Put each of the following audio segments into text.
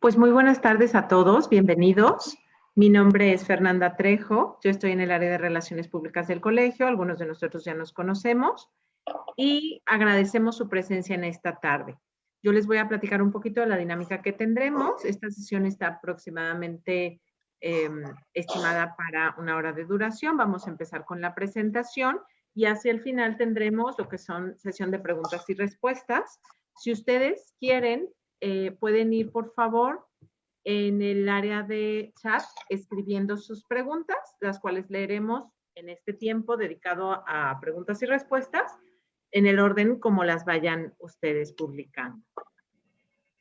Pues muy buenas tardes a todos, bienvenidos. Mi nombre es Fernanda Trejo, yo estoy en el área de Relaciones Públicas del colegio, algunos de nosotros ya nos conocemos y agradecemos su presencia en esta tarde. Yo les voy a platicar un poquito de la dinámica que tendremos. Esta sesión está aproximadamente estimada para 1 hora de duración. Vamos a empezar con la presentación y hacia el final tendremos lo que son sesión de preguntas y respuestas. Si ustedes quieren, pueden ir, por favor, en el área de chat escribiendo sus preguntas, las cuales leeremos en este tiempo dedicado a preguntas y respuestas, en el orden como las vayan ustedes publicando.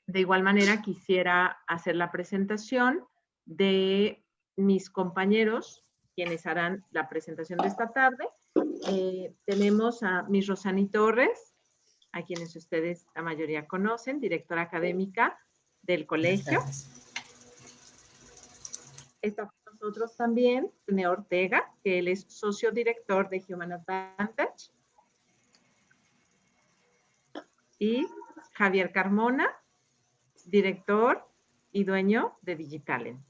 De igual manera, quisiera hacer la presentación de mis compañeros, quienes harán la presentación de esta tarde. Tenemos a Miss Rosani Torres, a quienes ustedes la mayoría conocen, directora académica del colegio. Está con nosotros también René Ortega, que él es socio director de Human Advantage. Y Javier Carmona, director y dueño de Digitalent.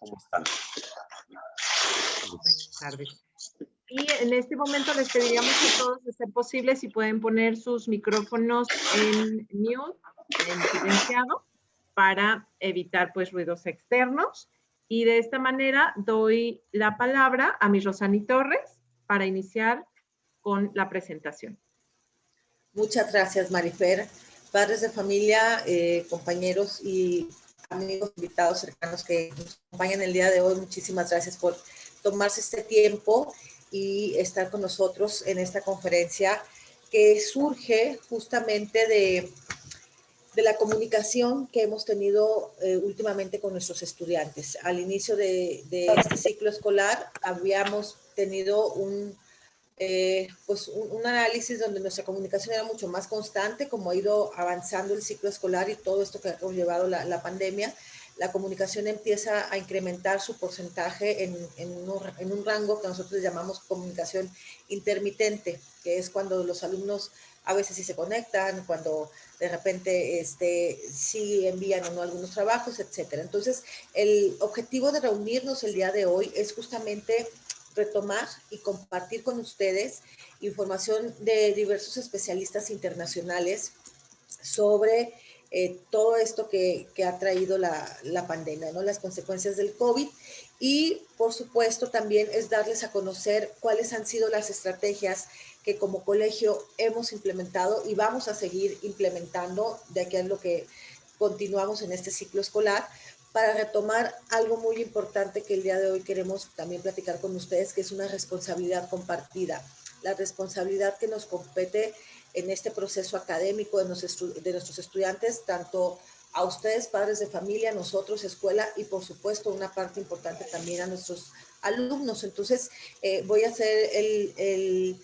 ¿Cómo están? Buenas tardes. Y en este momento les pediríamos a todos, de ser posible, si pueden poner sus micrófonos en mute, en silenciado, para evitar pues ruidos externos. Y de esta manera doy la palabra a mi Rosani Torres para iniciar con la presentación. Muchas gracias, Marifer. Padres de familia, compañeros y amigos invitados cercanos que nos acompañan el día de hoy, muchísimas gracias por tomarse este tiempo y estar con nosotros en esta conferencia que surge justamente de la comunicación que hemos tenido últimamente con nuestros estudiantes. Al inicio de este ciclo escolar habíamos tenido un análisis donde nuestra comunicación era mucho más constante, como ha ido avanzando el ciclo escolar y todo esto que ha conllevado la pandemia. La comunicación empieza a incrementar su porcentaje en un rango que nosotros llamamos comunicación intermitente, que es cuando los alumnos a veces sí se conectan, cuando de repente sí envían o no algunos trabajos, etcétera. Entonces, el objetivo de reunirnos el día de hoy es justamente retomar y compartir con ustedes información de diversos especialistas internacionales sobre todo esto que ha traído la pandemia, ¿no? Las consecuencias del COVID, y por supuesto también es darles a conocer cuáles han sido las estrategias que como colegio hemos implementado y vamos a seguir implementando de aquí a lo que continuamos en este ciclo escolar, para retomar algo muy importante que el día de hoy queremos también platicar con ustedes, que es una responsabilidad compartida, la responsabilidad que nos compete en este proceso académico de nuestros estudiantes, tanto a ustedes, padres de familia, nosotros, escuela, y por supuesto una parte importante también a nuestros alumnos. Entonces voy a hacer el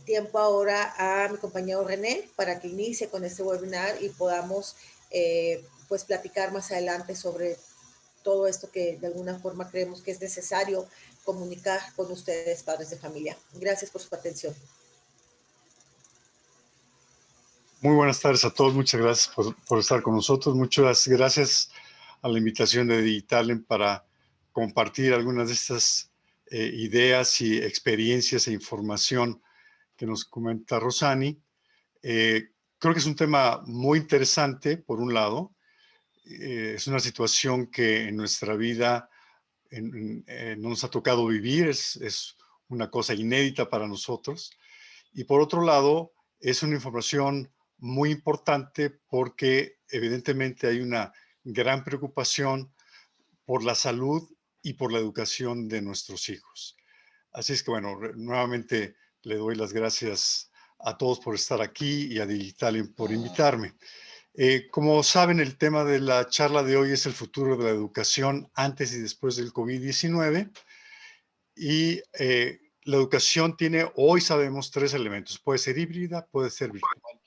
tiempo ahora a mi compañero René para que inicie con este webinar y podamos pues platicar más adelante sobre todo esto que de alguna forma creemos que es necesario comunicar con ustedes, padres de familia. Gracias por su atención. Muy buenas tardes a todos, muchas gracias por estar con nosotros. Muchas gracias a la invitación de Digitalent para compartir algunas de estas ideas y experiencias e información que nos comenta Rosani. Creo que es un tema muy interesante, por un lado. Es una situación que en nuestra vida no nos ha tocado vivir, es una cosa inédita para nosotros. Y por otro lado, es una información muy importante porque evidentemente hay una gran preocupación por la salud y por la educación de nuestros hijos. Así es que, bueno, nuevamente le doy las gracias a todos por estar aquí y a Digitalent por invitarme. Como saben, el tema de la charla de hoy es el futuro de la educación antes y después del COVID-19. Y la educación tiene, hoy sabemos, 3 elementos. Puede ser híbrida, puede ser virtual,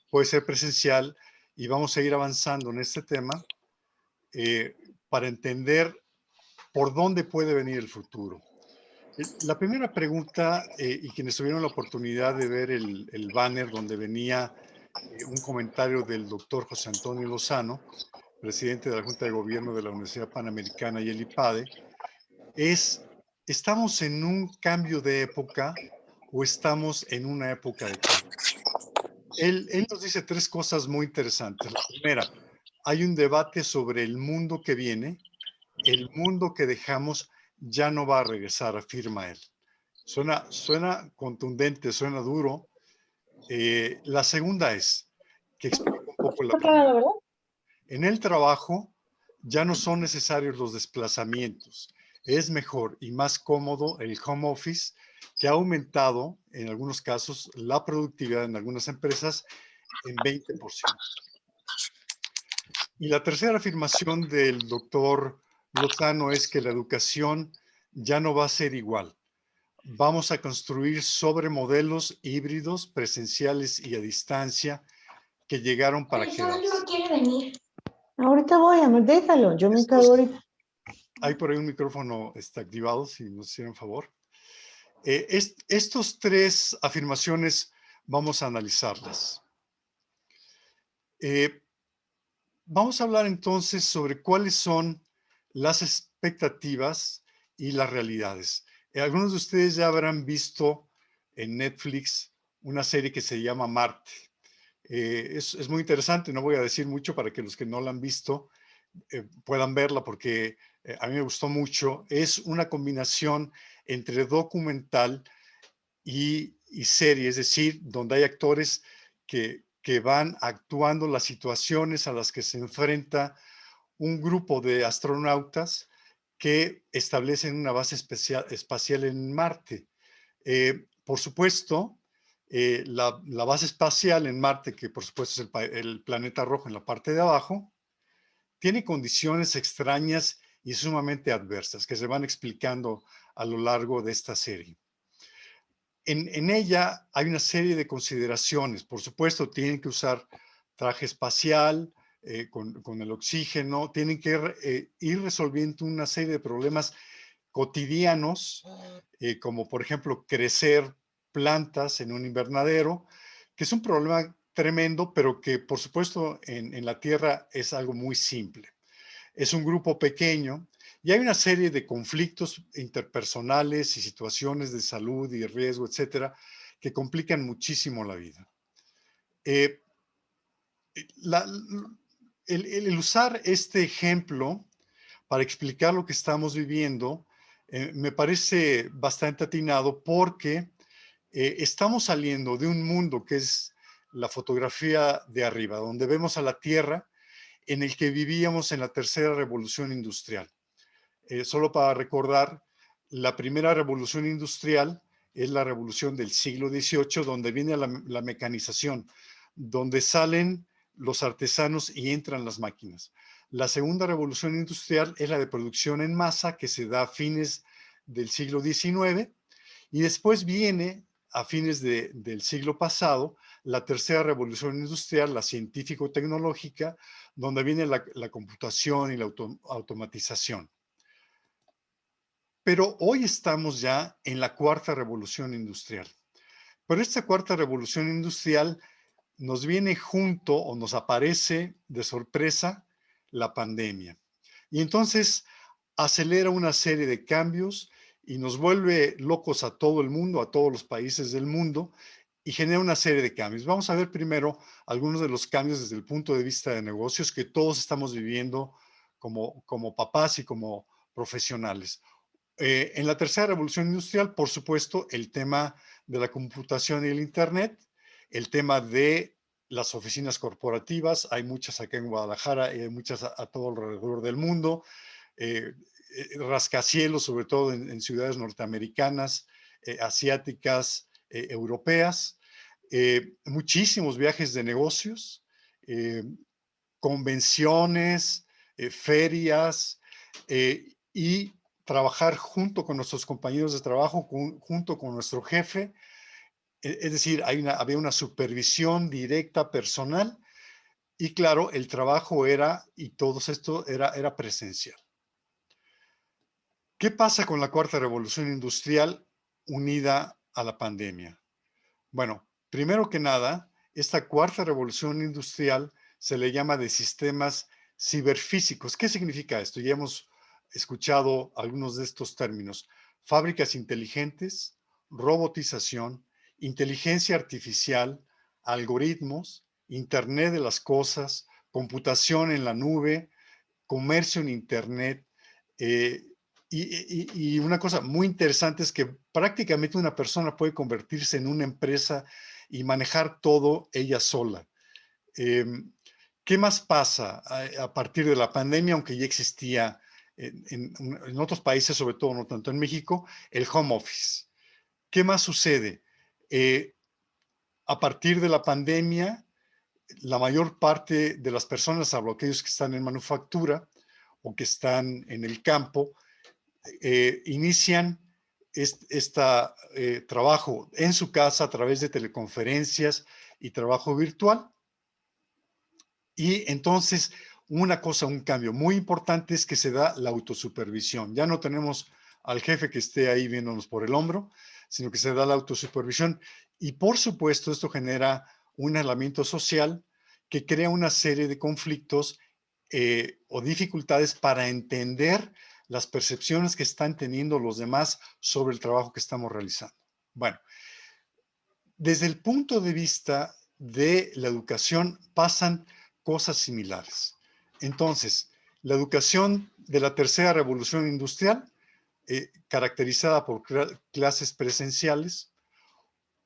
puede ser presencial, y vamos a ir avanzando en este tema para entender por dónde puede venir el futuro. La primera pregunta, y quienes tuvieron la oportunidad de ver el banner donde venía un comentario del doctor José Antonio Lozano, presidente de la Junta de Gobierno de la Universidad Panamericana y el IPADE, ¿estamos en un cambio de época o estamos en una época de cambio? Él nos dice tres cosas muy interesantes. La primera, hay un debate sobre el mundo que viene, el mundo que dejamos ya no va a regresar, afirma él. Suena contundente, suena duro. La segunda es que explica un poco la primera. En el trabajo ya no son necesarios los desplazamientos. Es mejor y más cómodo el home office, que ha aumentado en algunos casos la productividad en algunas empresas en 20%. Y la tercera afirmación del doctor Lozano es que la educación ya no va a ser igual. Vamos a construir sobre modelos híbridos, presenciales y a distancia que llegaron para quedarse. Quiere venir. Ahorita voy, amor, déjalo, yo me Estos, encargo ahorita. hay por ahí un micrófono activado, si nos hicieran favor. Estos tres afirmaciones vamos a analizarlas. Vamos a hablar entonces sobre cuáles son las expectativas y las realidades. Algunos de ustedes ya habrán visto en Netflix una serie que se llama Marte. Es muy interesante, no voy a decir mucho para que los que no la han visto puedan verla porque a mí me gustó mucho. Es una combinación entre documental y serie, es decir, donde hay actores que van actuando las situaciones a las que se enfrenta un grupo de astronautas que establecen una base espacial en Marte. Por supuesto, la base espacial en Marte, que por supuesto es el planeta rojo en la parte de abajo, tiene condiciones extrañas y sumamente adversas que se van explicando a lo largo de esta serie. En ella hay una serie de consideraciones. Por supuesto, tienen que usar traje espacial con el oxígeno, tienen que ir resolviendo una serie de problemas cotidianos, como por ejemplo crecer plantas en un invernadero, que es un problema tremendo, pero que por supuesto en la Tierra es algo muy simple. Es un grupo pequeño y hay una serie de conflictos interpersonales y situaciones de salud y riesgo, etcétera, que complican muchísimo la vida. Eh, la, el usar este ejemplo para explicar lo que estamos viviendo me parece bastante atinado porque estamos saliendo de un mundo que es la fotografía de arriba, donde vemos a la Tierra en el que vivíamos en la tercera revolución industrial. Solo para recordar, la primera revolución industrial es la revolución del siglo XVIII, donde viene la mecanización, donde salen los artesanos y entran las máquinas. La segunda revolución industrial es la de producción en masa, que se da a fines del siglo XIX, y después viene, a fines del siglo pasado, la tercera revolución industrial, la científico-tecnológica, donde viene la computación y la automatización. Pero hoy estamos ya en la cuarta revolución industrial. Pero esta cuarta revolución industrial nos viene junto o nos aparece de sorpresa la pandemia. Y entonces acelera una serie de cambios y nos vuelve locos a todo el mundo, a todos los países del mundo, y genera una serie de cambios. Vamos a ver primero algunos de los cambios desde el punto de vista de negocios que todos estamos viviendo como papás y como profesionales. En la tercera revolución industrial, por supuesto, el tema de la computación y el Internet, el tema de las oficinas corporativas, hay muchas acá en Guadalajara y hay muchas a todo alrededor del mundo, rascacielos, sobre todo en ciudades norteamericanas, asiáticas, europeas, muchísimos viajes de negocios, convenciones, ferias y trabajar junto con nuestros compañeros de trabajo, junto con nuestro jefe. Es decir, había una supervisión directa personal y claro, el trabajo era, y todo esto era presencial. ¿Qué pasa con la cuarta revolución industrial unida a la pandemia? Bueno, primero que nada, esta cuarta revolución industrial se le llama de sistemas ciberfísicos. ¿Qué significa esto? Ya hemos escuchado algunos de estos términos. Fábricas inteligentes, robotización, inteligencia artificial, algoritmos, Internet de las cosas, computación en la nube, comercio en Internet. eh, y una cosa muy interesante es que prácticamente una persona puede convertirse en una empresa y manejar todo ella sola. ¿Qué más pasa a partir de la pandemia, aunque ya existía en otros países, sobre todo no tanto en México, el home office? ¿Qué más sucede? A partir de la pandemia, la mayor parte de las personas, salvo aquellos que están en manufactura o que están en el campo, inician este trabajo en su casa a través de teleconferencias y trabajo virtual. Y entonces, un cambio muy importante es que se da la autosupervisión. Ya no tenemos al jefe que esté ahí viéndonos por el hombro, sino que se da la autosupervisión. Y por supuesto, esto genera un aislamiento social que crea una serie de conflictos o dificultades para entender las percepciones que están teniendo los demás sobre el trabajo que estamos realizando. Bueno, desde el punto de vista de la educación pasan cosas similares. Entonces, la educación de la tercera revolución industrial, caracterizada por clases presenciales,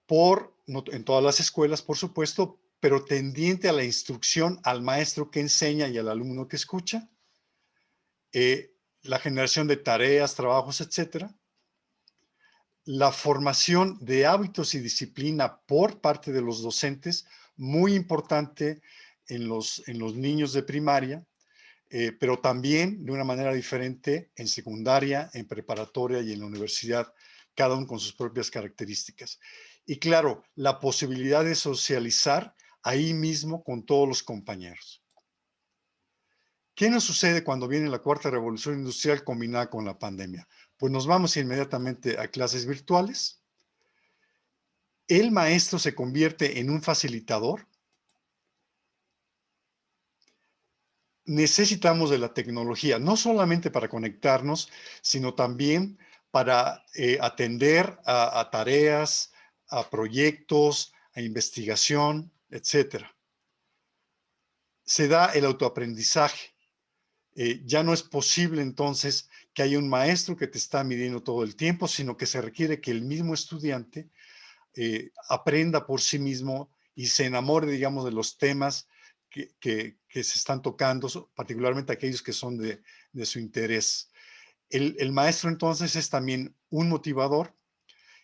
no, en todas las escuelas, por supuesto, pero tendiente a la instrucción al maestro que enseña y al alumno que escucha, la generación de tareas, trabajos, etcétera, la formación de hábitos y disciplina por parte de los docentes, muy importante en los niños de primaria, pero también de una manera diferente en secundaria, en preparatoria y en la universidad, cada uno con sus propias características. Y claro, la posibilidad de socializar ahí mismo con todos los compañeros. ¿Qué nos sucede cuando viene la cuarta revolución industrial combinada con la pandemia? Pues nos vamos inmediatamente a clases virtuales. El maestro se convierte en un facilitador. Necesitamos de la tecnología, no solamente para conectarnos, sino también para atender a tareas, a proyectos, a investigación, etc. Se da el autoaprendizaje. Ya no es posible entonces que haya un maestro que te está midiendo todo el tiempo, sino que se requiere que el mismo estudiante aprenda por sí mismo y se enamore, digamos, de los temas que se están tocando, particularmente aquellos que son de su interés. El maestro entonces es también un motivador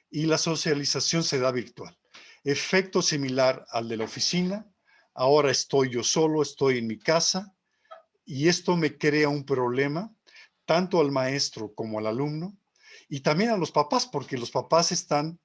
y la socialización se da virtual. Efecto similar al de la oficina. Ahora estoy yo solo, estoy en mi casa y esto me crea un problema tanto al maestro como al alumno y también a los papás, porque los papás están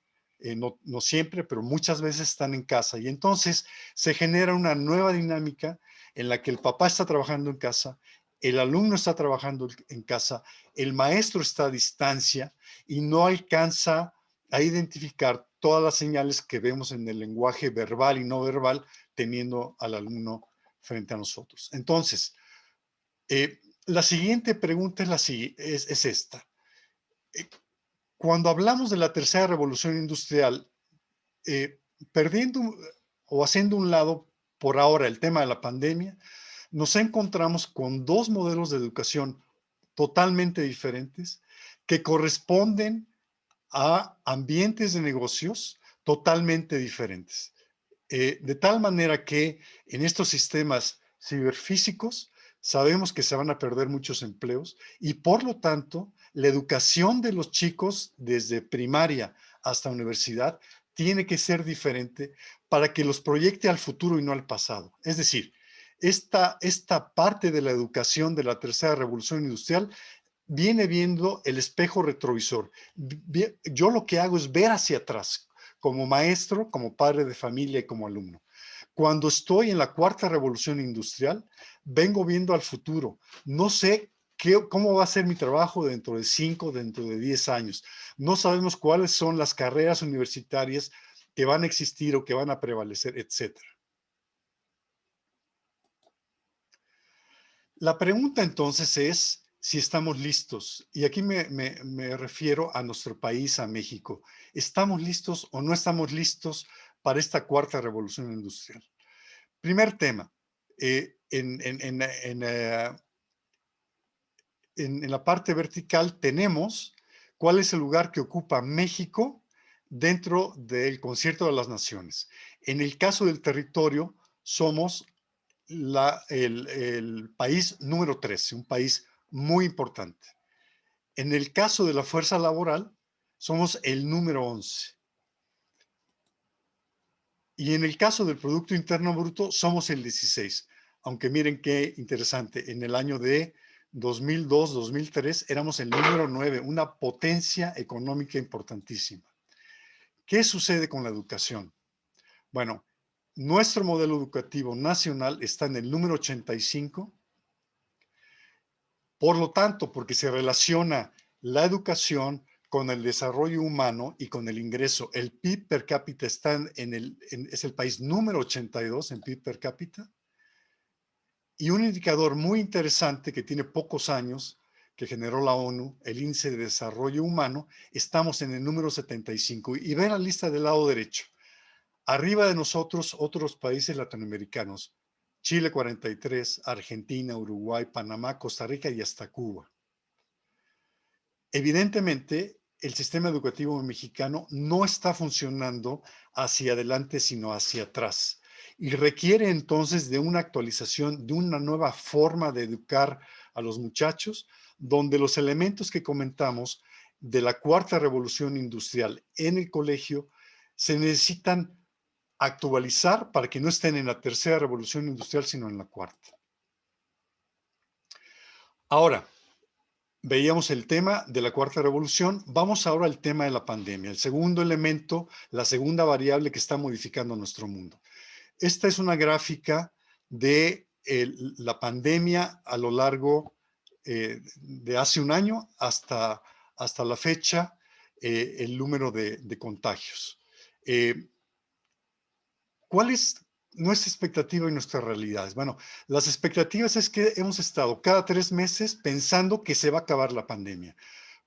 no siempre, pero muchas veces están en casa. Y entonces se genera una nueva dinámica en la que el papá está trabajando en casa, el alumno está trabajando en casa, el maestro está a distancia y no alcanza a identificar todas las señales que vemos en el lenguaje verbal y no verbal teniendo al alumno frente a nosotros. Entonces, la siguiente pregunta es esta. Cuando hablamos de la tercera revolución industrial, perdiendo o haciendo un lado por ahora el tema de la pandemia, nos encontramos con dos modelos de educación totalmente diferentes que corresponden a ambientes de negocios totalmente diferentes. De tal manera que en estos sistemas ciberfísicos sabemos que se van a perder muchos empleos y por lo tanto la educación de los chicos desde primaria hasta universidad tiene que ser diferente para que los proyecte al futuro y no al pasado. Es decir, esta parte de la educación de la tercera revolución industrial viene viendo el espejo retrovisor. Yo lo que hago es ver hacia atrás, como maestro, como padre de familia y como alumno. Cuando estoy en la cuarta revolución industrial, vengo viendo al futuro. No sé cómo va a ser mi trabajo dentro de 5, dentro de 10 años. No sabemos cuáles son las carreras universitarias que van a existir o que van a prevalecer, etc. La pregunta entonces es si estamos listos. Y aquí me refiero a nuestro país, a México. ¿Estamos listos o no estamos listos para esta cuarta revolución industrial? Primer tema. En la parte vertical tenemos cuál es el lugar que ocupa México dentro del Concierto de las Naciones. En el caso del territorio, somos el país número 13, un país muy importante. En el caso de la fuerza laboral, somos el número 11. Y en el caso del Producto Interno Bruto, somos el 16. Aunque miren qué interesante, en el año de 2002-2003 éramos el número 9, una potencia económica importantísima. ¿Qué sucede con la educación? Bueno, nuestro modelo educativo nacional está en el número 85. Por lo tanto, porque se relaciona la educación con el desarrollo humano y con el ingreso. El PIB per cápita está es el país número 82 en PIB per cápita. Y un indicador muy interesante que tiene pocos años, que generó la ONU, el Índice de Desarrollo Humano, estamos en el número 75. Y ven la lista del lado derecho. Arriba de nosotros, otros países latinoamericanos. Chile 43, Argentina, Uruguay, Panamá, Costa Rica y hasta Cuba. Evidentemente, el sistema educativo mexicano no está funcionando hacia adelante, sino hacia atrás. Y requiere entonces de una actualización, de una nueva forma de educar a los muchachos, donde los elementos que comentamos de la cuarta revolución industrial en el colegio se necesitan actualizar para que no estén en la tercera revolución industrial, sino en la cuarta. Ahora, veíamos el tema de la cuarta revolución. Vamos ahora al tema de la pandemia, el segundo elemento, la segunda variable que está modificando nuestro mundo. Esta es una gráfica de la pandemia a lo largo de hace un año hasta la fecha, el número de contagios. ¿Cuál es nuestra expectativa y nuestras realidades? Bueno, las expectativas es que hemos estado cada 3 meses pensando que se va a acabar la pandemia.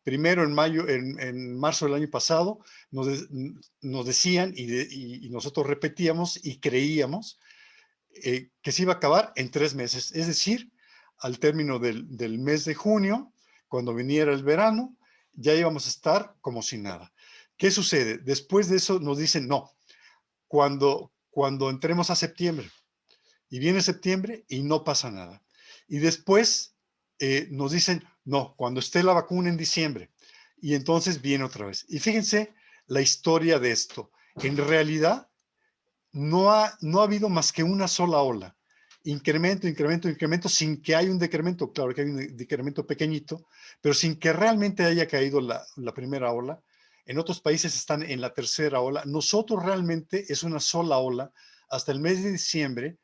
Primero en marzo del año pasado nos decían y nosotros repetíamos y creíamos que se iba a acabar en 3 meses. Es decir, al término del mes de junio, cuando viniera el verano, ya íbamos a estar como si nada. ¿Qué sucede? Después de eso nos dicen, no, cuando entremos a septiembre, y viene septiembre y no pasa nada. Y después nos dicen, no, cuando esté la vacuna en diciembre, y entonces viene otra vez. Y fíjense la historia de esto. En realidad, no ha habido más que una sola ola. Incremento, incremento, incremento, sin que haya un decremento. Claro que hay un decremento pequeñito, pero sin que realmente haya caído la primera ola. En otros países están en la tercera ola. Nosotros realmente es una sola ola hasta el mes de diciembre,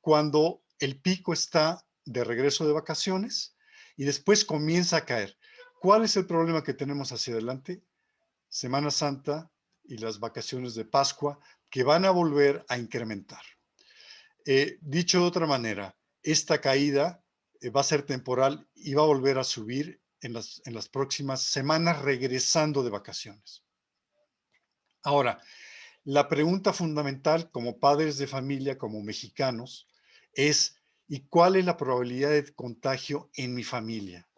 cuando el pico está de regreso de vacaciones y después comienza a caer. ¿Cuál es el problema que tenemos hacia adelante? Semana Santa y las vacaciones de Pascua, que van a volver a incrementar. Dicho de otra manera, esta caída va a ser temporal y va a volver a subir en las próximas semanas regresando de vacaciones. Ahora, la pregunta fundamental como padres de familia, como mexicanos, es ¿y cuál es la probabilidad de contagio en mi familia?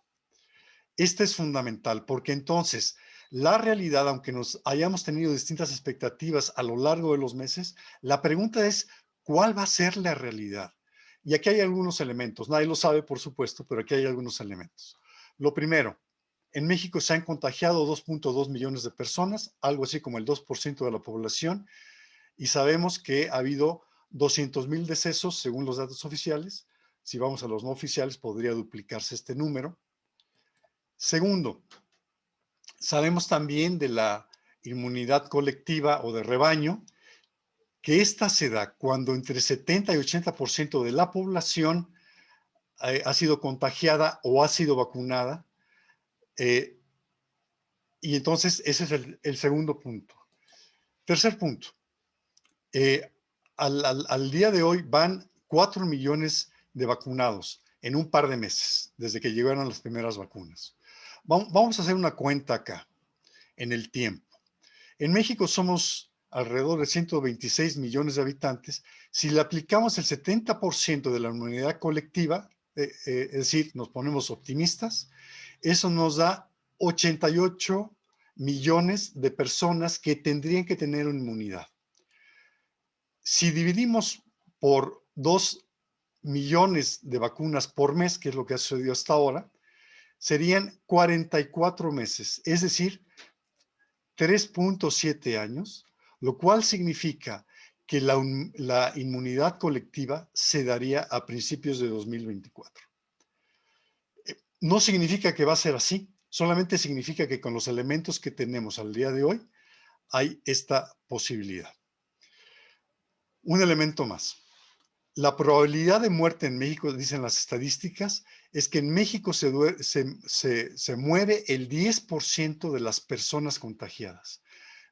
Esta es fundamental porque entonces la realidad, aunque nos hayamos tenido distintas expectativas a lo largo de los meses, la pregunta es ¿cuál va a ser la realidad? Y aquí hay algunos elementos, nadie lo sabe por supuesto, pero aquí hay algunos elementos. Lo primero, en México se han contagiado 2.2 millones de personas, algo así como el 2% de la población, y sabemos que ha habido 200,000 decesos según los datos oficiales. Si vamos a los no oficiales, podría duplicarse este número. Segundo, sabemos también de la inmunidad colectiva o de rebaño, que esta se da cuando entre 70 y 80% de la población ha sido contagiada o ha sido vacunada. Y entonces ese es el segundo punto. Tercer punto. Al día de hoy van 4 millones de vacunados. en un par de meses, desde que llegaron las primeras vacunas. Vamos a hacer una cuenta acá, en el tiempo. En México somos alrededor de 126 millones de habitantes. Si le aplicamos el 70% de la inmunidad colectiva, es decir, nos ponemos optimistas, eso nos da 88 millones de personas que tendrían que tener una inmunidad. Si dividimos por 2 millones de vacunas por mes, que es lo que ha sucedido hasta ahora, serían 44 meses, es decir, 3.7 años, lo cual significa que la inmunidad colectiva se daría a principios de 2024. No significa que va a ser así, solamente significa que con los elementos que tenemos al día de hoy, hay esta posibilidad. Un elemento más. La probabilidad de muerte en México, dicen las estadísticas, es que en México se muere el 10% de las personas contagiadas,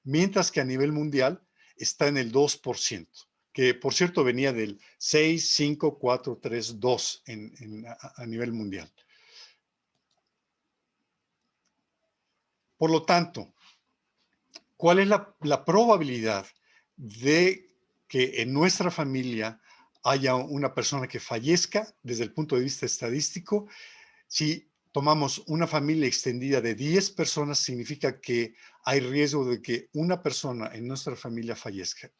mientras que a nivel mundial está en el 2%, que por cierto venía del 6, 5, 4, 3, 2 a nivel mundial. Por lo tanto, ¿cuál es la probabilidad de que en nuestra familia haya una persona que fallezca desde el punto de vista estadístico? Si tomamos una familia extendida de 10 personas, significa que hay riesgo de que una persona en nuestra familia fallezca.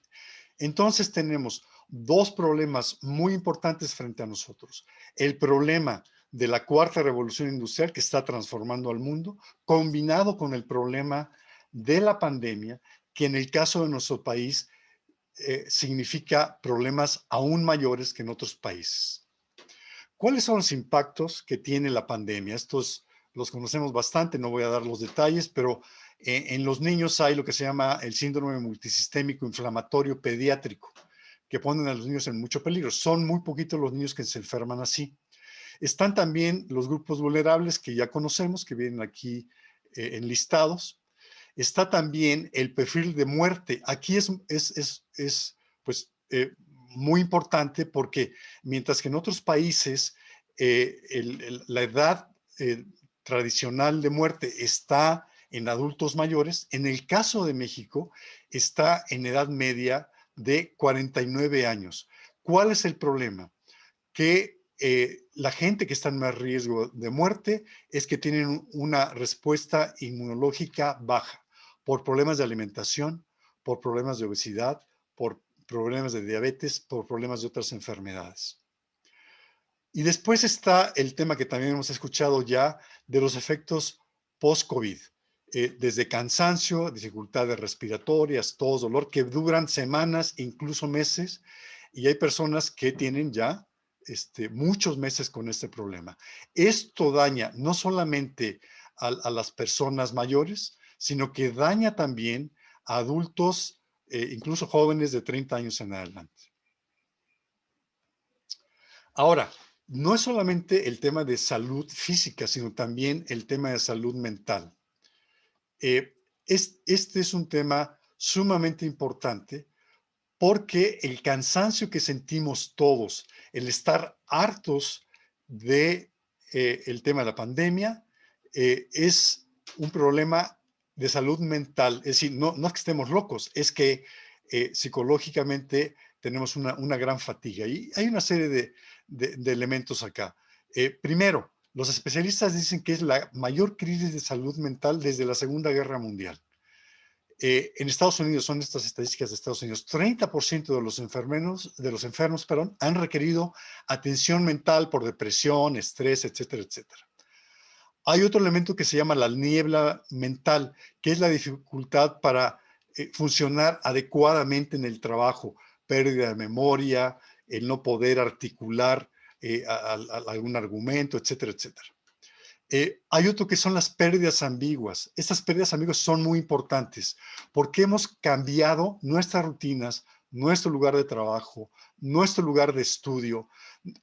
Entonces tenemos dos problemas muy importantes frente a nosotros. El problema de la cuarta revolución industrial que está transformando al mundo, combinado con el problema de la pandemia, que en el caso de nuestro país significa problemas aún mayores que en otros países. ¿Cuáles son los impactos que tiene la pandemia? Estos los conocemos bastante, no voy a dar los detalles, pero en los niños hay lo que se llama el síndrome multisistémico inflamatorio pediátrico, que ponen a los niños en mucho peligro. Son muy poquitos los niños que se enferman así. Están también los grupos vulnerables que ya conocemos, que vienen aquí enlistados. Está también el perfil de muerte. Aquí es pues, muy importante porque mientras que en otros países la edad tradicional de muerte está en adultos mayores, en el caso de México está en edad media de 49 años. ¿Cuál es el problema? Que la gente que está en más riesgo de muerte es que tienen una respuesta inmunológica baja por problemas de alimentación, por problemas de obesidad, por problemas de diabetes, por problemas de otras enfermedades. Y después está el tema que también hemos escuchado ya de los efectos post-COVID, desde cansancio, dificultades respiratorias, tos, dolor, que duran semanas, incluso meses, y hay personas que tienen ya muchos meses con este problema. Esto daña no solamente a las personas mayores, sino que daña también a adultos, incluso jóvenes de 30 años en adelante. Ahora, no es solamente el tema de salud física, sino también el tema de salud mental. Este es un tema sumamente importante porque el cansancio que sentimos todos, el estar hartos de el tema de la pandemia, es un problema de salud mental. Es decir, no es que estemos locos, es que psicológicamente tenemos una gran fatiga. Y hay una serie de elementos acá. Primero, los especialistas dicen que es la mayor crisis de salud mental desde la Segunda Guerra Mundial. En Estados Unidos, son estas estadísticas de Estados Unidos, 30% de los enfermos, han requerido atención mental por depresión, estrés, etcétera, etcétera. Hay otro elemento que se llama la niebla mental, que es la dificultad para funcionar adecuadamente en el trabajo, pérdida de memoria, el no poder articular algún argumento, etcétera, etcétera. Hay otro que son las pérdidas ambiguas. Estas pérdidas ambiguas son muy importantes porque hemos cambiado nuestras rutinas, nuestro lugar de trabajo, nuestro lugar de estudio,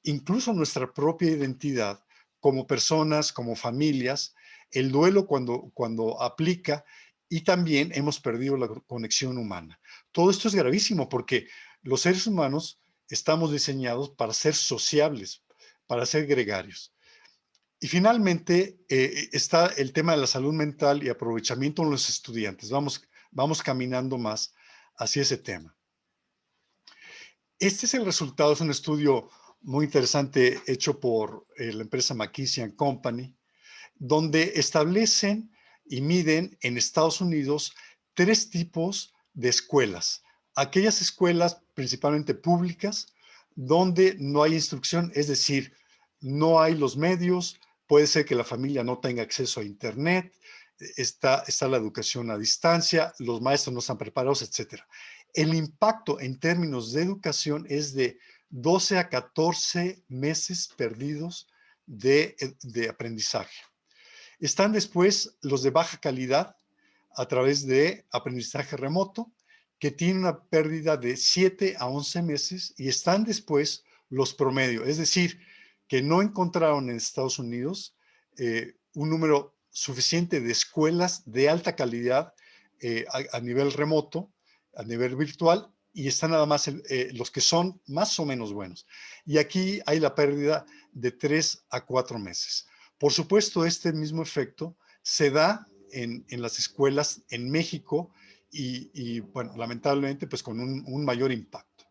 incluso nuestra propia identidad como personas, como familias, el duelo cuando aplica, y también hemos perdido la conexión humana. Todo esto es gravísimo porque los seres humanos estamos diseñados para ser sociables, para ser gregarios. Y finalmente está el tema de la salud mental y aprovechamiento en los estudiantes. Vamos caminando más hacia ese tema. Este es el resultado, es un estudio muy interesante hecho por la empresa McKinsey & Company, donde establecen y miden en Estados Unidos 3 tipos de escuelas. Aquellas escuelas principalmente públicas, donde no hay instrucción, es decir, no hay los medios, puede ser que la familia no tenga acceso a internet, está la educación a distancia, los maestros no están preparados, etc. El impacto en términos de educación es de 12 a 14 meses perdidos de aprendizaje. Están después los de baja calidad a través de aprendizaje remoto, que tiene una pérdida de 7 a 11 meses, y están después los promedio, es decir, que no encontraron en Estados Unidos un número suficiente de escuelas de alta calidad a nivel remoto, a nivel virtual, y están nada más los que son más o menos buenos. Y aquí hay la pérdida de 3 a 4 meses. Por supuesto, este mismo efecto se da en las escuelas en México y bueno, lamentablemente, pues con un mayor impacto.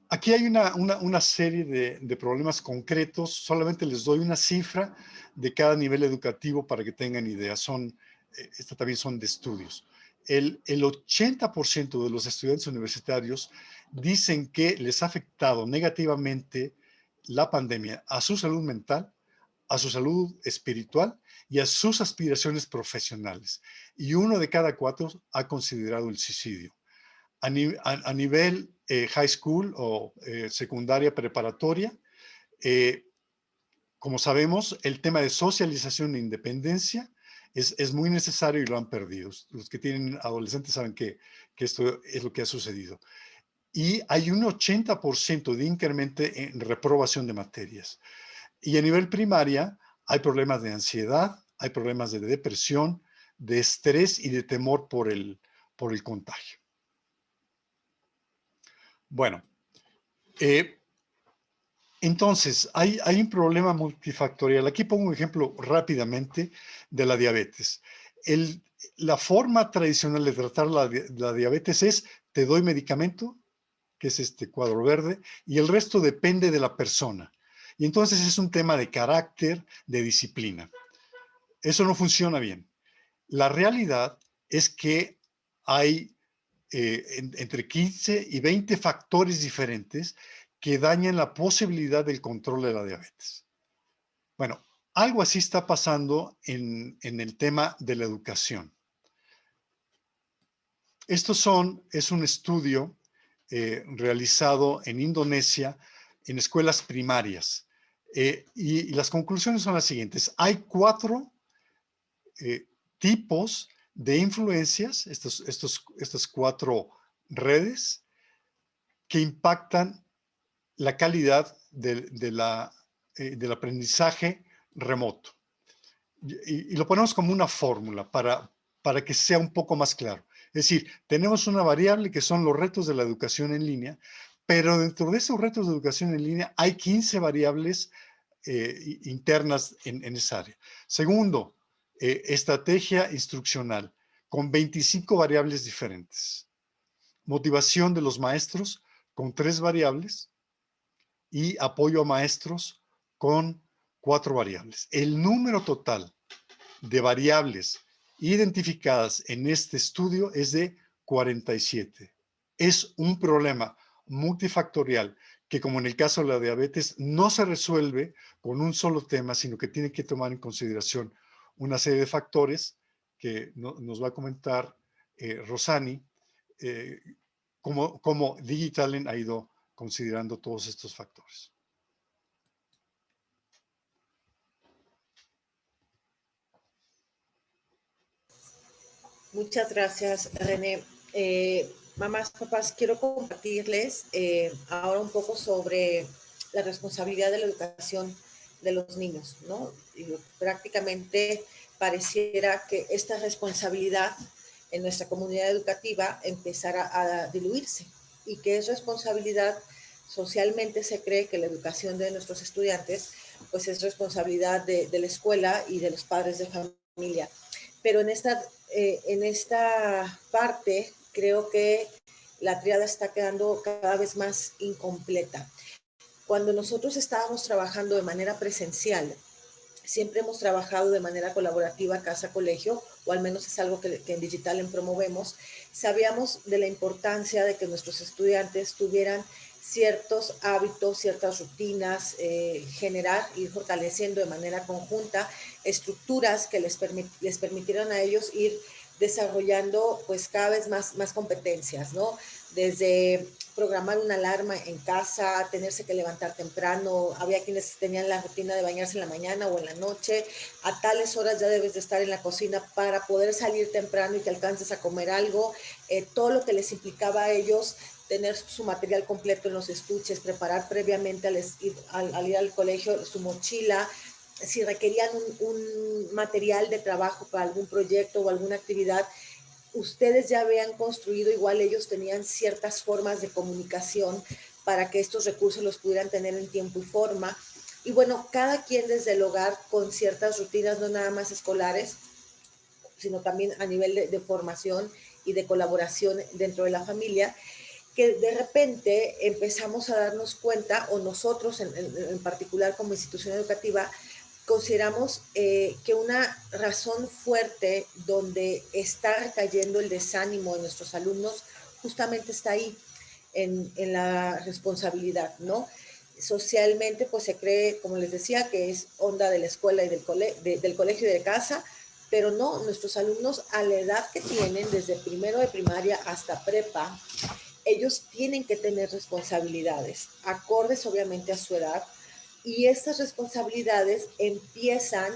Aquí hay una serie de problemas concretos. Solamente les doy una cifra de cada nivel educativo para que tengan idea. Estas también son de estudios. El 80% de los estudiantes universitarios dicen que les ha afectado negativamente la pandemia a su salud mental, a su salud espiritual y a sus aspiraciones profesionales. Y 1 de cada 4 ha considerado el suicidio. A nivel high school o secundaria preparatoria, como sabemos, el tema de socialización e independencia es muy necesario y lo han perdido. Los que tienen adolescentes saben que esto es lo que ha sucedido. Y hay un 80% de incremento en reprobación de materias. Y a nivel primaria hay problemas de ansiedad, hay problemas de depresión, de estrés y de temor por el contagio. Bueno, entonces hay un problema multifactorial. Aquí pongo un ejemplo rápidamente de la diabetes. La forma tradicional de tratar la diabetes es: te doy medicamento, que es este cuadro verde, y el resto depende de la persona. Y entonces es un tema de carácter, de disciplina. Eso no funciona bien. La realidad es que hay entre 15 y 20 factores diferentes que dañan la posibilidad del control de la diabetes. Bueno, algo así está pasando en el tema de la educación. Es un estudio realizado en Indonesia en escuelas primarias. Y las conclusiones son las siguientes. Hay 4 tipos de influencias, estas 4 redes, que impactan la calidad del aprendizaje remoto. Y lo ponemos como una fórmula para que sea un poco más claro. Es decir, tenemos una variable que son los retos de la educación en línea, pero dentro de esos retos de educación en línea hay 15 variables internas en esa área. Segundo, estrategia instruccional con 25 variables diferentes. Motivación de los maestros con 3 variables y apoyo a maestros con 4 variables. El número total de variables identificadas en este estudio es de 47. Es un problema multifactorial que, como en el caso de la diabetes, no se resuelve con un solo tema, sino que tiene que tomar en consideración una serie de factores que nos va a comentar Rosani, cómo Digitalent ha ido considerando todos estos factores. Muchas gracias, René. Mamás, papás, quiero compartirles ahora un poco sobre la responsabilidad de la educación de los niños, ¿no? Y prácticamente pareciera que esta responsabilidad en nuestra comunidad educativa empezara a diluirse y que es responsabilidad socialmente se cree que la educación de nuestros estudiantes pues es responsabilidad de la escuela y de los padres de familia. Pero en esta parte creo que la tríada está quedando cada vez más incompleta. Cuando nosotros estábamos trabajando de manera presencial, siempre hemos trabajado de manera colaborativa casa-colegio, o al menos es algo que en Digitalen promovemos. Sabíamos de la importancia de que nuestros estudiantes tuvieran ciertos hábitos, ciertas rutinas, generar y fortaleciendo de manera conjunta estructuras que les permitieran a ellos ir desarrollando pues cada vez más competencias, ¿no? Desde programar una alarma en casa, tenerse que levantar temprano, había quienes tenían la rutina de bañarse en la mañana o en la noche, a tales horas ya debes de estar en la cocina para poder salir temprano y que alcances a comer algo, todo lo que les implicaba a ellos tener su material completo en los estuches, preparar previamente al ir al colegio su mochila, si requerían un material de trabajo para algún proyecto o alguna actividad, ustedes ya habían construido, igual ellos tenían ciertas formas de comunicación para que estos recursos los pudieran tener en tiempo y forma. Y bueno, cada quien desde el hogar con ciertas rutinas, no nada más escolares, sino también a nivel de formación y de colaboración dentro de la familia, que de repente empezamos a darnos cuenta, o nosotros en particular como institución educativa, consideramos que una razón fuerte donde está recayendo el desánimo de nuestros alumnos justamente está ahí, en la responsabilidad, ¿no? Socialmente, pues se cree, como les decía, que es onda de la escuela y del colegio y de casa, pero no, nuestros alumnos a la edad que tienen, desde primero de primaria hasta prepa, ellos tienen que tener responsabilidades, acordes obviamente a su edad, y estas responsabilidades empiezan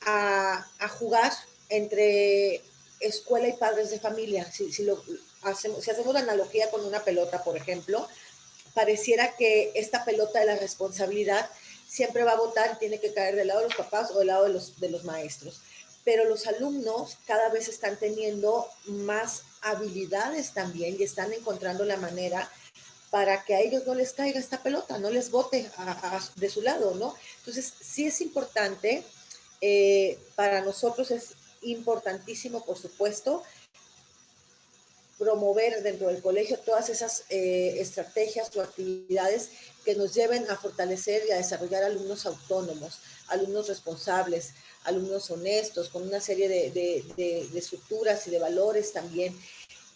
a jugar entre escuela y padres de familia. Si hacemos la analogía con una pelota, por ejemplo, pareciera que esta pelota de la responsabilidad siempre va a botar y tiene que caer del lado de los papás o del lado de los maestros. Pero los alumnos cada vez están teniendo más habilidades también y están encontrando la manera para que a ellos no les caiga esta pelota, no les bote de su lado, ¿no? Entonces, sí es importante, para nosotros es importantísimo, por supuesto, promover dentro del colegio todas esas estrategias o actividades que nos lleven a fortalecer y a desarrollar alumnos autónomos, alumnos responsables, alumnos honestos, con una serie de estructuras y de valores también.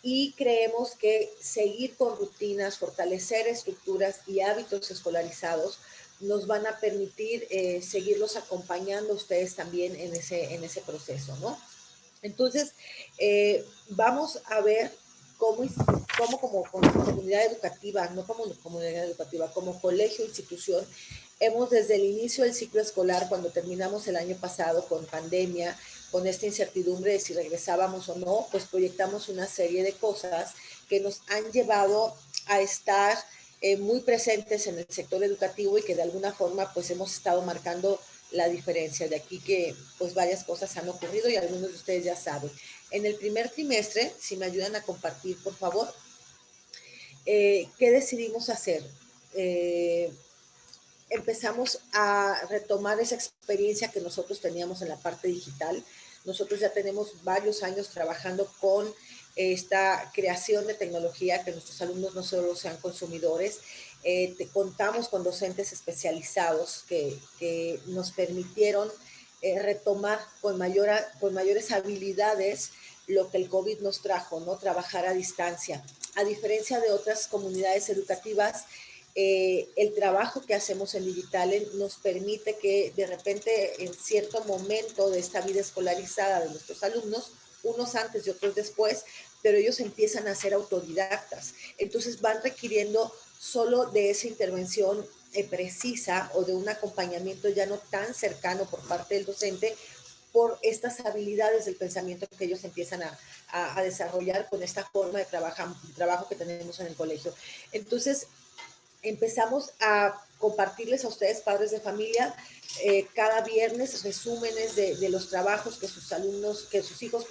Y creemos que seguir con rutinas, fortalecer estructuras y hábitos escolarizados nos van a permitir seguirlos acompañando a ustedes también en ese proceso, ¿no? Entonces, vamos a ver cómo como comunidad educativa, no como comunidad educativa, como colegio, institución, hemos desde el inicio del ciclo escolar, cuando terminamos el año pasado con pandemia, con esta incertidumbre de si regresábamos o no, pues proyectamos una serie de cosas que nos han llevado a estar muy presentes en el sector educativo y que de alguna forma pues hemos estado marcando la diferencia. De aquí que pues varias cosas han ocurrido y algunos de ustedes ya saben. En el primer trimestre, si me ayudan a compartir, por favor, ¿qué decidimos hacer? Empezamos a retomar esa experiencia que nosotros teníamos en la parte digital. Nosotros ya tenemos varios años trabajando con esta creación de tecnología, que nuestros alumnos no solo sean consumidores. Contamos con docentes especializados que nos permitieron retomar con mayores habilidades lo que el COVID nos trajo, ¿no? Trabajar a distancia. A diferencia de otras comunidades educativas, el trabajo que hacemos en Digitalen nos permite que de repente en cierto momento de esta vida escolarizada de nuestros alumnos, unos antes y otros después, pero ellos empiezan a ser autodidactas. Entonces van requiriendo solo de esa intervención precisa o de un acompañamiento ya no tan cercano por parte del docente, por estas habilidades del pensamiento que ellos empiezan a desarrollar con esta forma de trabajo que tenemos en el colegio. Entonces, empezamos a compartirles a ustedes, padres de familia, cada viernes resúmenes de los trabajos que sus hijos,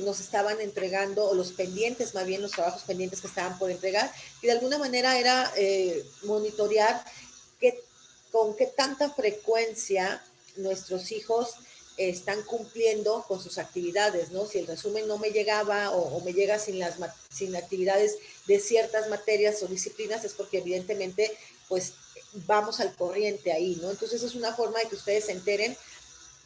nos estaban entregando, o los pendientes, más bien los trabajos pendientes que estaban por entregar, y de alguna manera era monitorear con qué tanta frecuencia nuestros hijos están cumpliendo con sus actividades, ¿no? Si el resumen no me llegaba o me llega sin actividades de ciertas materias o disciplinas, es porque evidentemente pues vamos al corriente ahí, ¿no? Entonces es una forma de que ustedes se enteren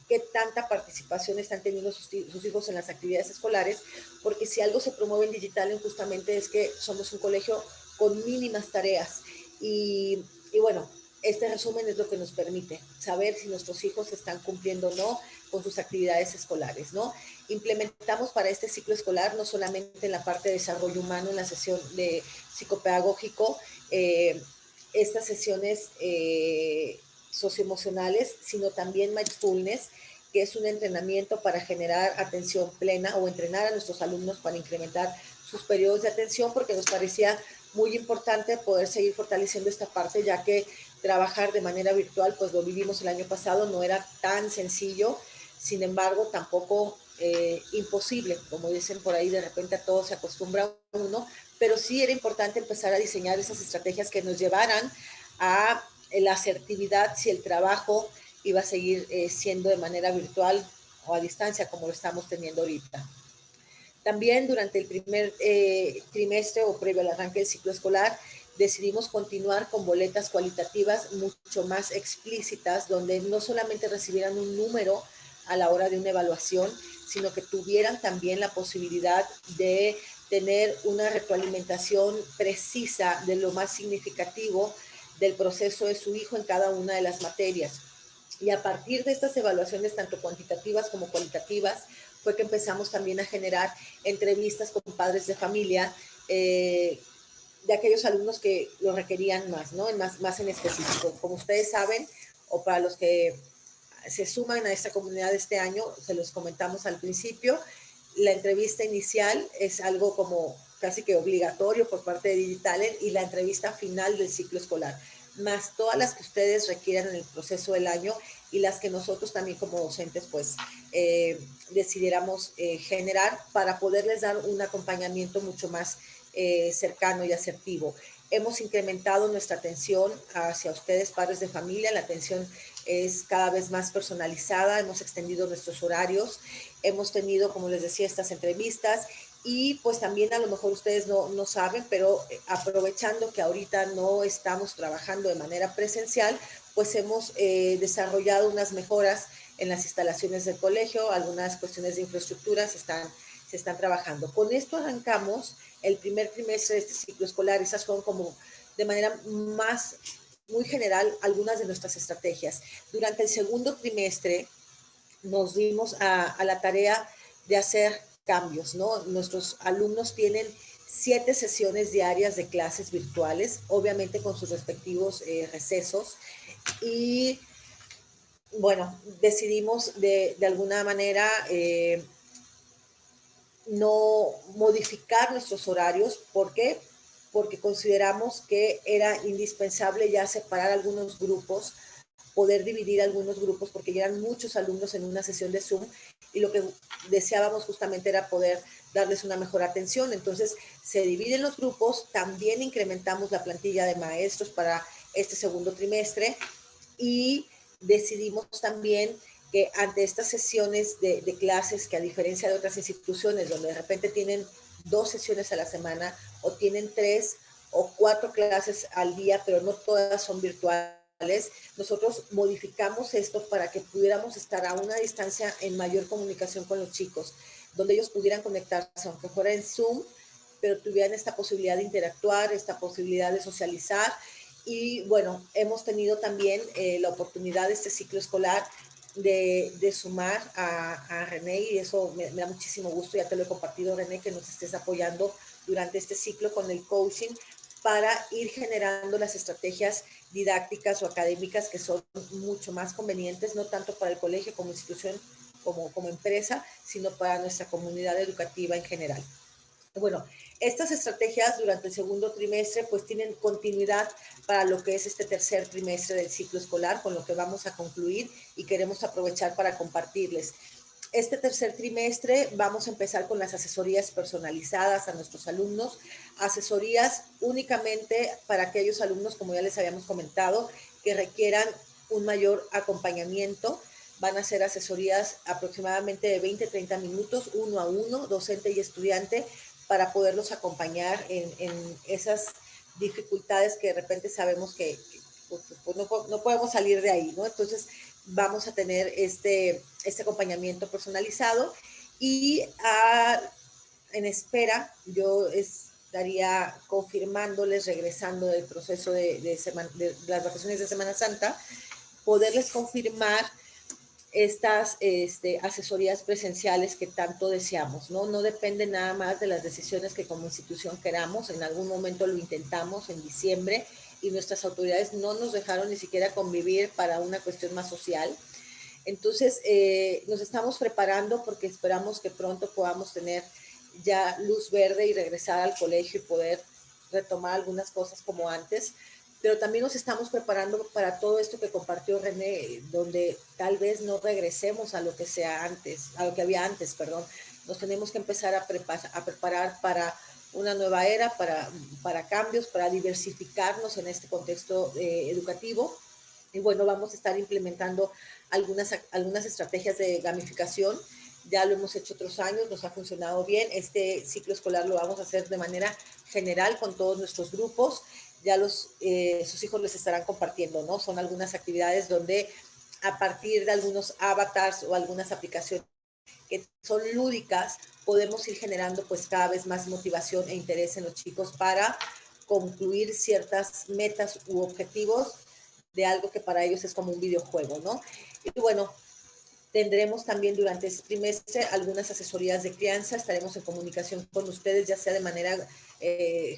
qué tanta participación están teniendo sus hijos en las actividades escolares, porque si algo se promueve en digital justamente es que somos un colegio con mínimas tareas y bueno, este resumen es lo que nos permite saber si nuestros hijos están cumpliendo o no con sus actividades escolares, ¿no? Implementamos para este ciclo escolar no solamente en la parte de desarrollo humano, en la sesión de psicopedagógico, estas sesiones socioemocionales, sino también mindfulness, que es un entrenamiento para generar atención plena o entrenar a nuestros alumnos para incrementar sus periodos de atención, porque nos parecía muy importante poder seguir fortaleciendo esta parte, ya que trabajar de manera virtual, pues lo vivimos el año pasado, no era tan sencillo, sin embargo, tampoco imposible, como dicen por ahí, de repente a todo se acostumbra uno, pero sí era importante empezar a diseñar esas estrategias que nos llevaran a la asertividad si el trabajo iba a seguir siendo de manera virtual o a distancia como lo estamos teniendo ahorita. También durante el primer trimestre o previo al arranque del ciclo escolar, decidimos continuar con boletas cualitativas mucho más explícitas, donde no solamente recibieran un número a la hora de una evaluación, sino que tuvieran también la posibilidad de tener una retroalimentación precisa de lo más significativo del proceso de su hijo en cada una de las materias. Y a partir de estas evaluaciones, tanto cuantitativas como cualitativas, fue que empezamos también a generar entrevistas con padres de familia de aquellos alumnos que lo requerían más, ¿no? Más en específico. Como ustedes saben, o para los que se suman a esta comunidad de este año, se los comentamos al principio, la entrevista inicial es algo como casi que obligatorio por parte de Digitalent y la entrevista final del ciclo escolar, más todas las que ustedes requieran en el proceso del año y las que nosotros también como docentes pues decidiéramos generar para poderles dar un acompañamiento mucho más cercano y asertivo. Hemos incrementado nuestra atención hacia ustedes, padres de familia. La atención es cada vez más personalizada. Hemos extendido nuestros horarios. Hemos tenido, como les decía, estas entrevistas. Y pues también a lo mejor ustedes no saben, pero aprovechando que ahorita no estamos trabajando de manera presencial, pues hemos desarrollado unas mejoras en las instalaciones del colegio. Algunas cuestiones de infraestructura se están trabajando. Con esto arrancamos el primer trimestre de este ciclo escolar. Esas fueron como de manera muy general algunas de nuestras estrategias. Durante el segundo trimestre nos dimos a la tarea de hacer cambios, ¿no? Nuestros alumnos tienen 7 sesiones diarias de clases virtuales, obviamente con sus respectivos recesos, y bueno, decidimos de alguna manera no modificar nuestros horarios. ¿Por qué? Porque consideramos que era indispensable ya separar algunos grupos, poder dividir algunos grupos, porque ya eran muchos alumnos en una sesión de Zoom y lo que deseábamos justamente era poder darles una mejor atención. Entonces se dividen los grupos, también incrementamos la plantilla de maestros para este segundo trimestre y decidimos también que ante estas sesiones de clases, que a diferencia de otras instituciones donde de repente tienen 2 sesiones a la semana o tienen 3 o 4 clases al día, pero no todas son virtuales, nosotros modificamos esto para que pudiéramos estar a una distancia en mayor comunicación con los chicos, donde ellos pudieran conectarse, aunque fuera en Zoom, pero tuvieran esta posibilidad de interactuar, esta posibilidad de socializar. Y bueno, hemos tenido también la oportunidad de este ciclo escolar de sumar a René, y eso me da muchísimo gusto, ya te lo he compartido, René, que nos estés apoyando durante este ciclo con el coaching para ir generando las estrategias didácticas o académicas que son mucho más convenientes, no tanto para el colegio como institución, como empresa, sino para nuestra comunidad educativa en general. Bueno, estas estrategias durante el segundo trimestre pues tienen continuidad para lo que es este tercer trimestre del ciclo escolar, con lo que vamos a concluir y queremos aprovechar para compartirles. este tercer trimestre vamos a empezar con las asesorías personalizadas a nuestros alumnos, asesorías únicamente para aquellos alumnos, como ya les habíamos comentado, que requieran un mayor acompañamiento. Van a ser asesorías aproximadamente de 20-30 minutos, 1 a 1, docente y estudiante, para poderlos acompañar en esas dificultades que de repente sabemos que pues no podemos salir de ahí, ¿no? Entonces, vamos a tener este acompañamiento personalizado y en espera, yo estaría confirmándoles, regresando del proceso de las vacaciones de Semana Santa, poderles confirmar estas asesorías presenciales que tanto deseamos, ¿no? No depende nada más de las decisiones que como institución queramos. En algún momento lo intentamos en diciembre y nuestras autoridades no nos dejaron ni siquiera convivir para una cuestión más social. Entonces, nos estamos preparando porque esperamos que pronto podamos tener ya luz verde y regresar al colegio y poder retomar algunas cosas como antes. Pero también nos estamos preparando para todo esto que compartió René, donde tal vez no regresemos a lo que sea antes, a lo que había antes, perdón. Nos tenemos que empezar a preparar para una nueva era, para cambios, para diversificarnos en este contexto educativo. Y bueno, vamos a estar implementando algunas estrategias de gamificación. Ya lo hemos hecho otros años, nos ha funcionado bien. Este ciclo escolar lo vamos a hacer de manera general con todos nuestros grupos. Ya sus hijos les estarán compartiendo, ¿no? Son algunas actividades donde a partir de algunos avatars o algunas aplicaciones que son lúdicas, podemos ir generando pues cada vez más motivación e interés en los chicos para concluir ciertas metas u objetivos de algo que para ellos es como un videojuego, ¿no? Y bueno, tendremos también durante este trimestre algunas asesorías de crianza, estaremos en comunicación con ustedes, ya sea de manera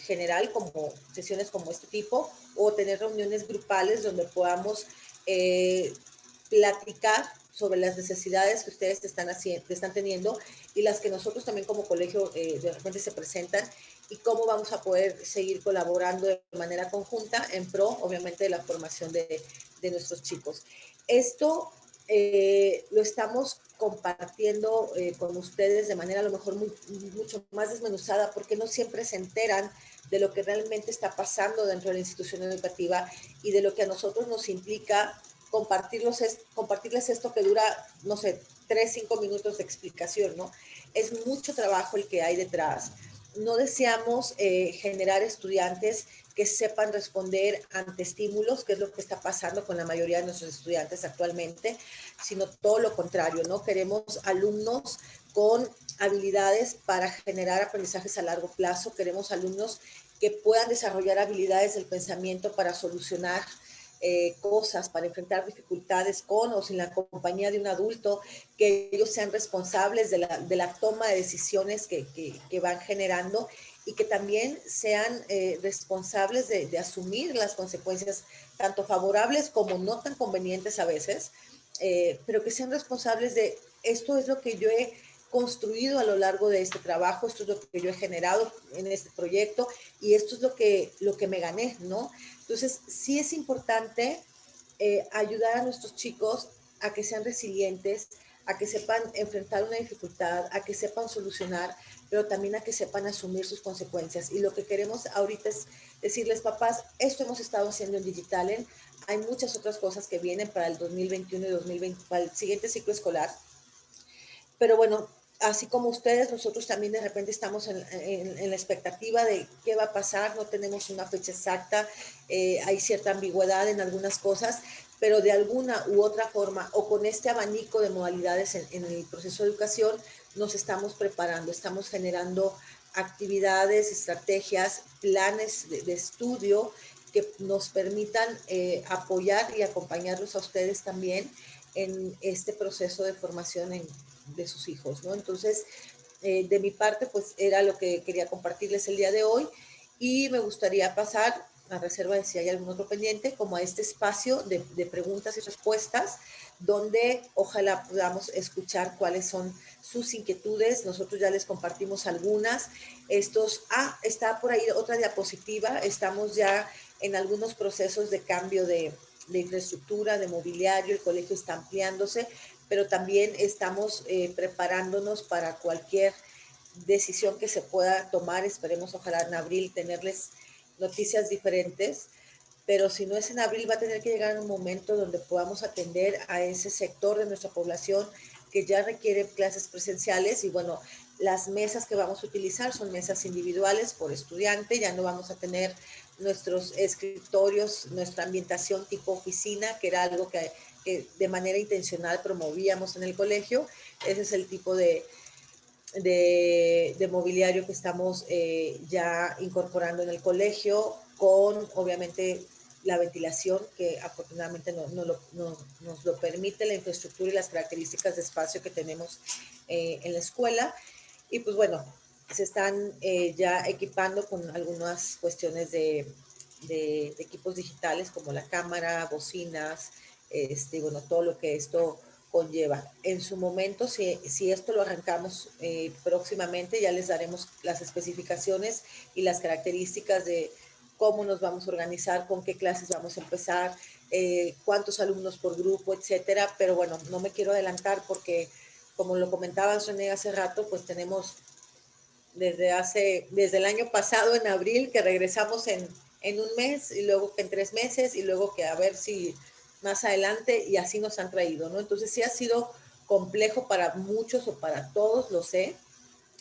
general, como sesiones como este tipo, o tener reuniones grupales donde podamos platicar sobre las necesidades que ustedes están teniendo y las que nosotros también como colegio de repente se presentan, y cómo vamos a poder seguir colaborando de manera conjunta en pro, obviamente, de la formación de nuestros chicos. Esto lo estamos compartiendo con ustedes de manera a lo mejor mucho más desmenuzada, porque no siempre se enteran de lo que realmente está pasando dentro de la institución educativa y de lo que a nosotros nos implica compartirles esto que dura, no sé, 3-5 minutos de explicación, ¿no? Es mucho trabajo el que hay detrás. No deseamos generar estudiantes que sepan responder ante estímulos, que es lo que está pasando con la mayoría de nuestros estudiantes actualmente, sino todo lo contrario, ¿no? Queremos alumnos con habilidades para generar aprendizajes a largo plazo, queremos alumnos que puedan desarrollar habilidades del pensamiento para solucionar cosas, para enfrentar dificultades con o sin la compañía de un adulto, que ellos sean responsables de la toma de decisiones que van generando, y que también sean responsables de asumir las consecuencias, tanto favorables como no tan convenientes a veces, pero que sean responsables de esto es lo que yo he construido a lo largo de este trabajo, esto es lo que yo he generado en este proyecto y esto es lo que me gané, ¿no? Entonces, sí es importante ayudar a nuestros chicos a que sean resilientes, a que sepan enfrentar una dificultad, a que sepan solucionar, pero también a que sepan asumir sus consecuencias. Y lo que queremos ahorita es decirles, papás, esto hemos estado haciendo en Digitalen, hay muchas otras cosas que vienen para el 2021 y 2020, para el siguiente ciclo escolar. Pero bueno, así como ustedes, nosotros también de repente estamos en la expectativa de qué va a pasar, no tenemos una fecha exacta, hay cierta ambigüedad en algunas cosas, pero de alguna u otra forma, o con este abanico de modalidades en el proceso de educación, nos estamos preparando, estamos generando actividades, estrategias, planes de estudio que nos permitan apoyar y acompañarlos a ustedes también en este proceso de formación de sus hijos, ¿no? Entonces, de mi parte, pues era lo que quería compartirles el día de hoy, y me gustaría pasar, a reserva de si hay algún otro pendiente, como a este espacio de preguntas y respuestas, donde ojalá podamos escuchar cuáles son sus inquietudes. Nosotros ya les compartimos algunas. Está por ahí otra diapositiva. Estamos ya en algunos procesos de cambio de infraestructura, de mobiliario, el colegio está ampliándose, pero también estamos preparándonos para cualquier decisión que se pueda tomar. Esperemos ojalá en abril tenerles noticias diferentes, pero si no es en abril va a tener que llegar un momento donde podamos atender a ese sector de nuestra población que ya requiere clases presenciales. Y bueno, las mesas que vamos a utilizar son mesas individuales por estudiante, ya no vamos a tener nuestros escritorios, nuestra ambientación tipo oficina, que era algo que de manera intencional promovíamos en el colegio. Ese es el tipo de mobiliario que estamos ya incorporando en el colegio, con obviamente la ventilación que afortunadamente nos lo permite la infraestructura y las características de espacio que tenemos en la escuela. Y pues bueno, se están ya equipando con algunas cuestiones de equipos digitales como la cámara, bocinas, bueno, todo lo que esto conlleva. En su momento, si esto lo arrancamos próximamente, ya les daremos las especificaciones y las características de cómo nos vamos a organizar, con qué clases vamos a empezar, cuántos alumnos por grupo, etcétera. Pero bueno, no me quiero adelantar porque, como lo comentabas, René, hace rato, pues tenemos desde el año pasado, en abril, que regresamos en un mes, y luego que en 3 meses, y luego que a ver si más adelante, y así nos han traído, ¿no? Entonces sí ha sido complejo para muchos o para todos, lo sé,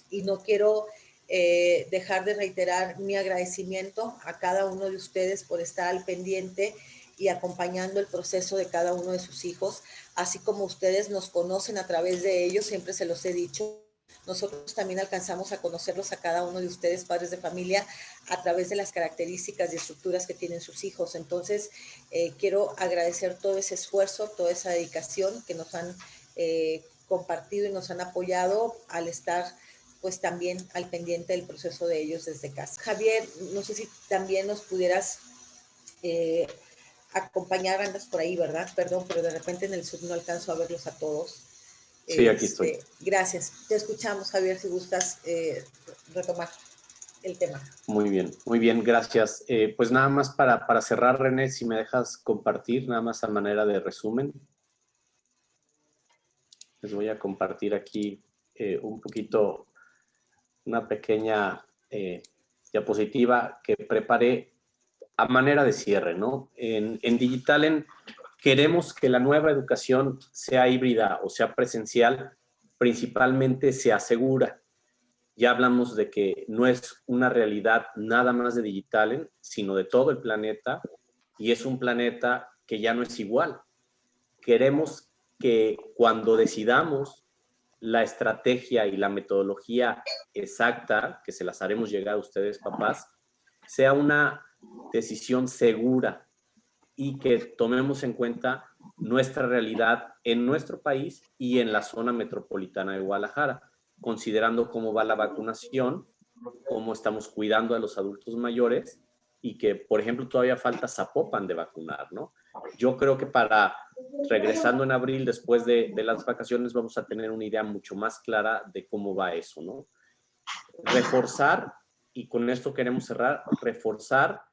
y no quiero dejar de reiterar mi agradecimiento a cada uno de ustedes por estar al pendiente y acompañando el proceso de cada uno de sus hijos, así como ustedes nos conocen a través de ellos, siempre se los he dicho. Nosotros también alcanzamos a conocerlos a cada uno de ustedes, padres de familia, a través de las características y estructuras que tienen sus hijos. Entonces, quiero agradecer todo ese esfuerzo, toda esa dedicación que nos han compartido y nos han apoyado al estar pues también al pendiente del proceso de ellos desde casa. Javier, no sé si también nos pudieras acompañar, andas por ahí, ¿verdad? Perdón, pero de repente en el Zoom no alcanzo a verlos a todos. Sí, aquí estoy. Gracias. Te escuchamos, Javier, si gustas retomar el tema. Muy bien, gracias. Pues nada más para cerrar, René, si me dejas compartir, nada más a manera de resumen. Les voy a compartir aquí un poquito, una pequeña diapositiva que preparé a manera de cierre, ¿no? En Digitalen queremos que la nueva educación sea híbrida o sea presencial, principalmente se asegura. Ya hablamos de que no es una realidad nada más de Digitalen, sino de todo el planeta, y es un planeta que ya no es igual. Queremos que cuando decidamos la estrategia y la metodología exacta, que se las haremos llegar a ustedes, papás, sea una decisión segura y que tomemos en cuenta nuestra realidad en nuestro país y en la zona metropolitana de Guadalajara, considerando cómo va la vacunación, cómo estamos cuidando a los adultos mayores y que, por ejemplo, todavía falta Zapopan de vacunar, ¿no? Yo creo que regresando en abril, después de las vacaciones, vamos a tener una idea mucho más clara de cómo va eso, ¿no? Reforzar, y con esto queremos cerrar, reforzar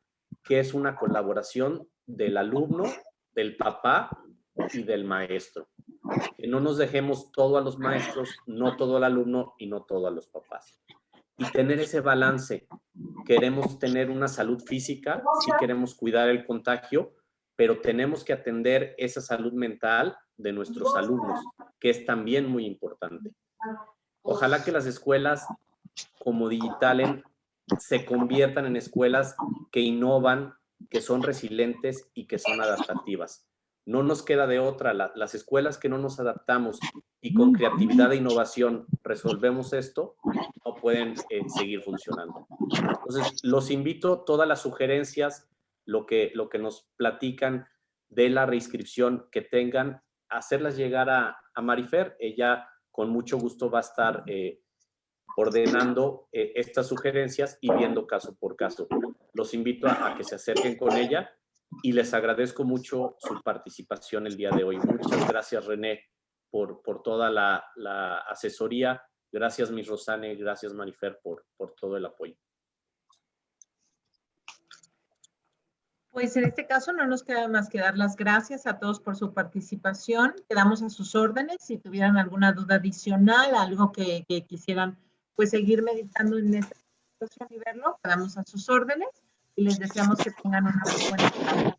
que es una colaboración del alumno, del papá y del maestro. Que no nos dejemos todo a los maestros, no todo al alumno y no todo a los papás. Y tener ese balance. Queremos tener una salud física, sí queremos cuidar el contagio, pero tenemos que atender esa salud mental de nuestros alumnos, que es también muy importante. Ojalá que las escuelas como Digitalen se conviertan en escuelas que innovan, que son resilientes y que son adaptativas. No nos queda de otra. Las escuelas que no nos adaptamos y con creatividad e innovación resolvemos esto, no pueden seguir funcionando. Entonces, los invito, todas las sugerencias, lo que nos platican de la reinscripción que tengan, a hacerlas llegar a Marifer. Ella con mucho gusto va a estar ordenando estas sugerencias y viendo caso por caso. Los invito a que se acerquen con ella y les agradezco mucho su participación el día de hoy. Muchas gracias, René, por toda la asesoría. Gracias, Miss Rosane. Gracias, Marifer, por todo el apoyo. Pues en este caso no nos queda más que dar las gracias a todos por su participación. Quedamos a sus órdenes. Si tuvieran alguna duda adicional, algo que quisieran pues seguir meditando en esta situación y verlo, quedamos a sus órdenes y les deseamos que tengan una muy buena tarde.